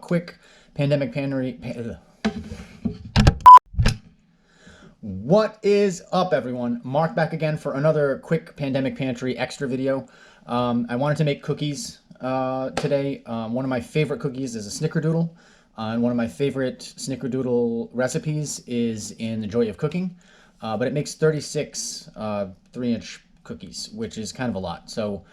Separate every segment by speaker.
Speaker 1: quick pandemic pantry. What is up, everyone? Marc back again for another quick pandemic pantry extra video. I wanted to make cookies today. One of my favorite cookies is a Snickerdoodle, and one of my favorite Snickerdoodle recipes is in The Joy of Cooking. But it makes 36 3-inch cookies, which is kind of a lot. So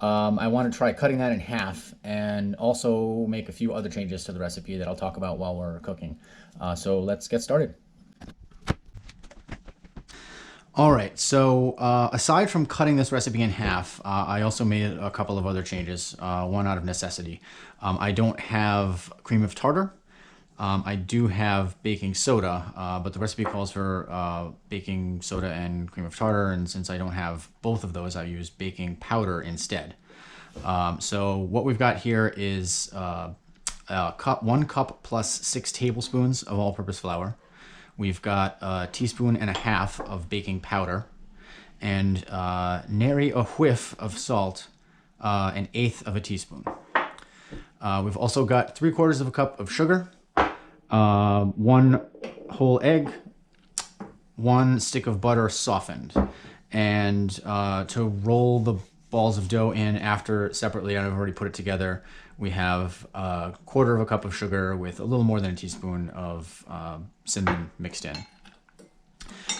Speaker 1: I want to try cutting that in half and also make a few other changes to the recipe that I'll talk about while we're cooking. So let's get started. All right, so aside from cutting this recipe in half, I also made a couple of other changes, one out of necessity. I don't have cream of tartar. I do have baking soda, but the recipe calls for baking soda and cream of tartar, and since I don't have both of those, I use baking powder instead. So what we've got here is 1 cup plus 6 tablespoons of all-purpose flour. We've got 1.5 teaspoons of baking powder, and nary a whiff of salt, 1/8 teaspoon. We've also got 3/4 cup of sugar, 1 whole egg, 1 stick of butter softened. And to roll the balls of dough in after separately, I've already put it together, we have 1/4 cup of sugar with a little more than 1 teaspoon of cinnamon mixed in.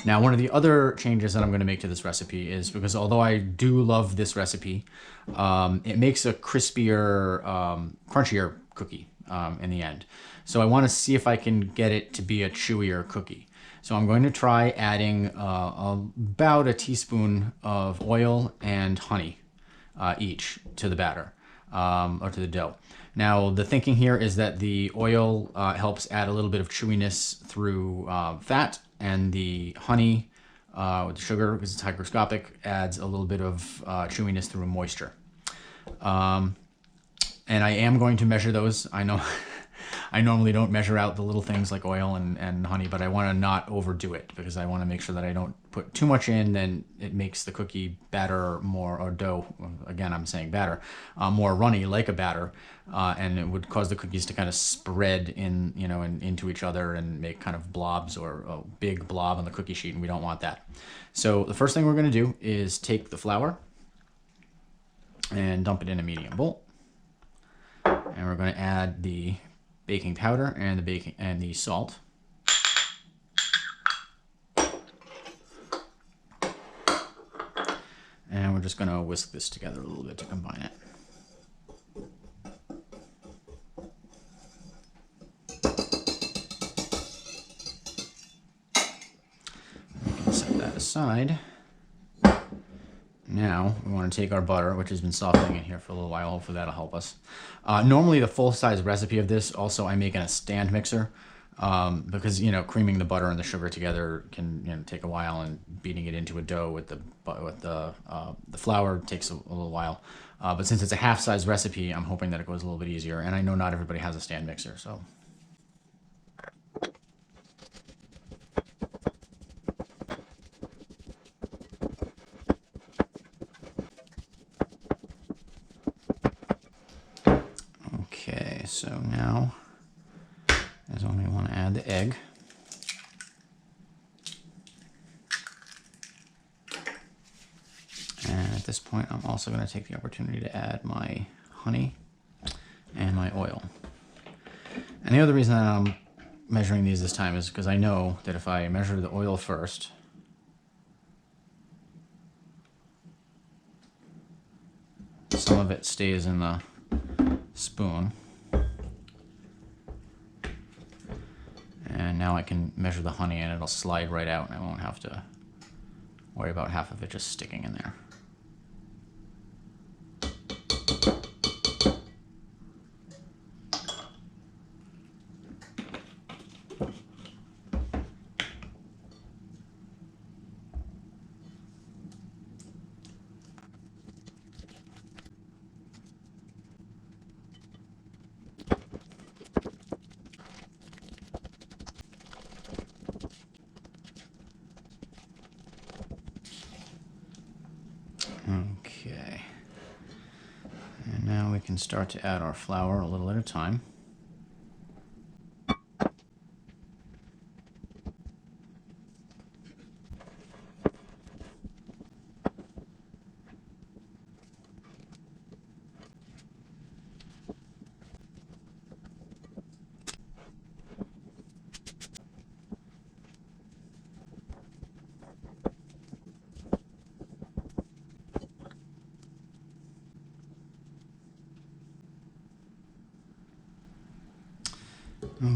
Speaker 1: Now, one of the other changes that I'm going to make to this recipe is, because although I do love this recipe, it makes a crispier, crunchier cookie in the end. So I want to see if I can get it to be a chewier cookie. So I'm going to try adding about 1 teaspoon of oil and honey each to the batter, or to the dough. Now, the thinking here is that the oil helps add a little bit of chewiness through fat, and the honey with the sugar, because it's hygroscopic, adds a little bit of chewiness through moisture. And I am going to measure those. I know I normally don't measure out the little things like oil and honey, but I want to not overdo it, because I want to make sure that I don't put too much in, then it makes the cookie batter more, or dough, again I'm saying batter, more runny like a batter, and it would cause the cookies to kind of spread in, into each other and make kind of blobs, or a big blob on the cookie sheet, and we don't want that. So the first thing we're going to do is take the flour and dump it in a medium bowl, and we're going to add the baking powder and the salt. And we're just going to whisk this together a little bit to combine it. We can set that aside. Now we want to take our butter, which has been softening in here for a little while. Hopefully that'll help us. Normally the full-size recipe of this also I make in a stand mixer, because creaming the butter and the sugar together can take a while, and beating it into a dough with the flour takes a little while. But since it's a half-size recipe, I'm hoping that it goes a little bit easier. And I know not everybody has a stand mixer, so. So now is when we want to add the egg. And at this point, I'm also going to take the opportunity to add my honey and my oil. And the other reason that I'm measuring these this time is because I know that if I measure the oil first, some of it stays in the spoon. And now I can measure the honey, and it'll slide right out, and I won't have to worry about half of it just sticking in there. Okay. And now we can start to add our flour a little at a time.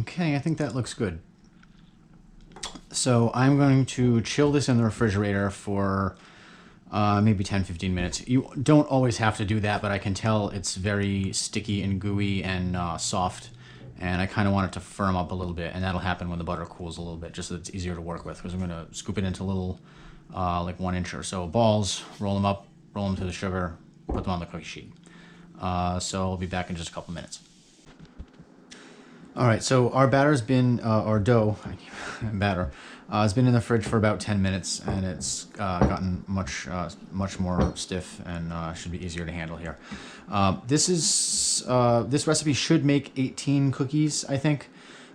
Speaker 1: Okay, I think that looks good. So I'm going to chill this in the refrigerator for maybe 10-15 minutes. You don't always have to do that, but I can tell it's very sticky and gooey and soft, and I kind of want it to firm up a little bit, and that'll happen when the butter cools a little bit, just so it's easier to work with, because I'm going to scoop it into little like 1 inch or so balls, roll them up, roll them to the sugar, put them on the cookie sheet. So I'll be back in just a couple minutes. All right, so our batter's been, our dough, batter, has been in the fridge for about 10 minutes, and it's gotten much more stiff and should be easier to handle here. This recipe should make 18 cookies, I think,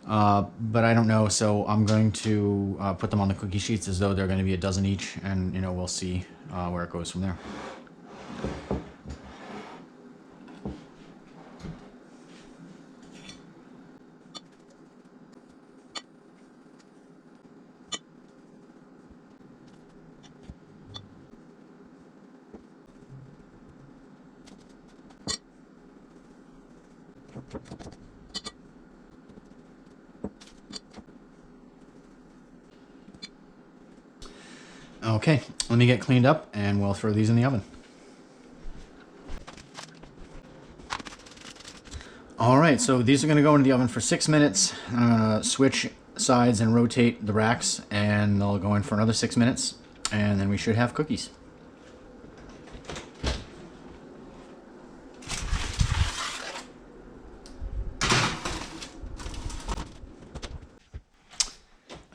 Speaker 1: but I don't know, so I'm going to put them on the cookie sheets as though they're going to be a dozen each, and we'll see where it goes from there. Okay, let me get cleaned up and we'll throw these in the oven. All right, so these are gonna go into the oven for 6 minutes. I'm gonna switch sides and rotate the racks, and they'll go in for another 6 minutes, and then we should have cookies.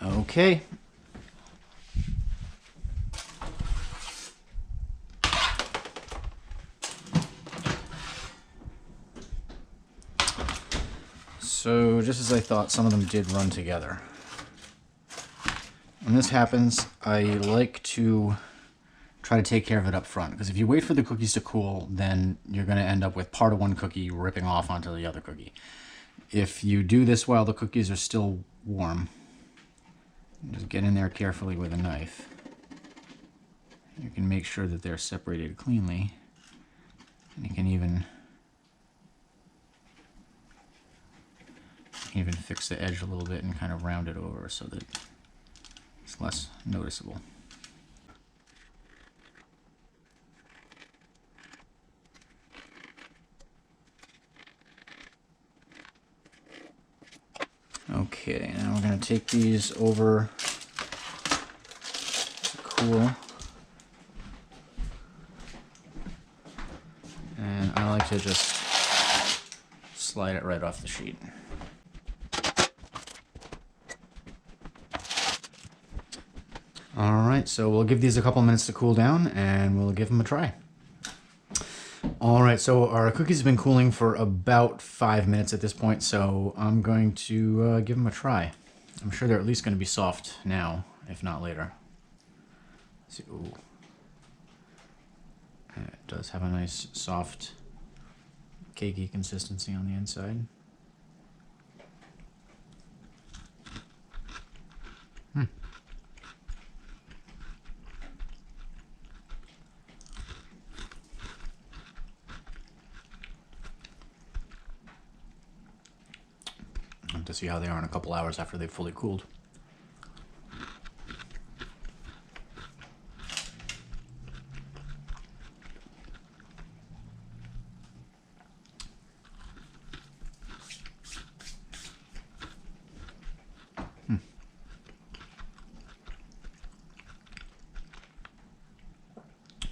Speaker 1: Okay. So just as I thought, some of them did run together. When this happens, I like to try to take care of it up front, because if you wait for the cookies to cool, then you're going to end up with part of one cookie ripping off onto the other cookie. If you do this while the cookies are still warm, just get in there carefully with a knife. You can make sure that they're separated cleanly, and you can even fix the edge a little bit and kind of round it over so that it's less noticeable. Okay, now we're going to take these over to cool. And I like to just slide it right off the sheet. Alright, so we'll give these a couple minutes to cool down and we'll give them a try. Alright, so our cookies have been cooling for about 5 minutes at this point, so I'm going to give them a try. I'm sure they're at least going to be soft now, if not later. Let's see. Ooh. It does have a nice soft cakey consistency on the inside. To see how they are in a couple hours after they've fully cooled.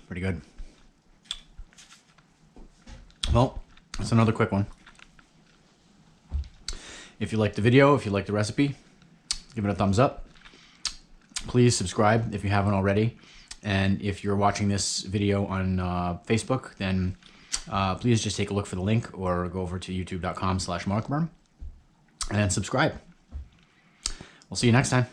Speaker 1: Pretty good. Well, that's another quick one. If you liked the video, if you liked the recipe, give it a thumbs up. Please subscribe if you haven't already. And if you're watching this video on Facebook, then please just take a look for the link or go over to youtube.com/markburn and subscribe. We'll see you next time.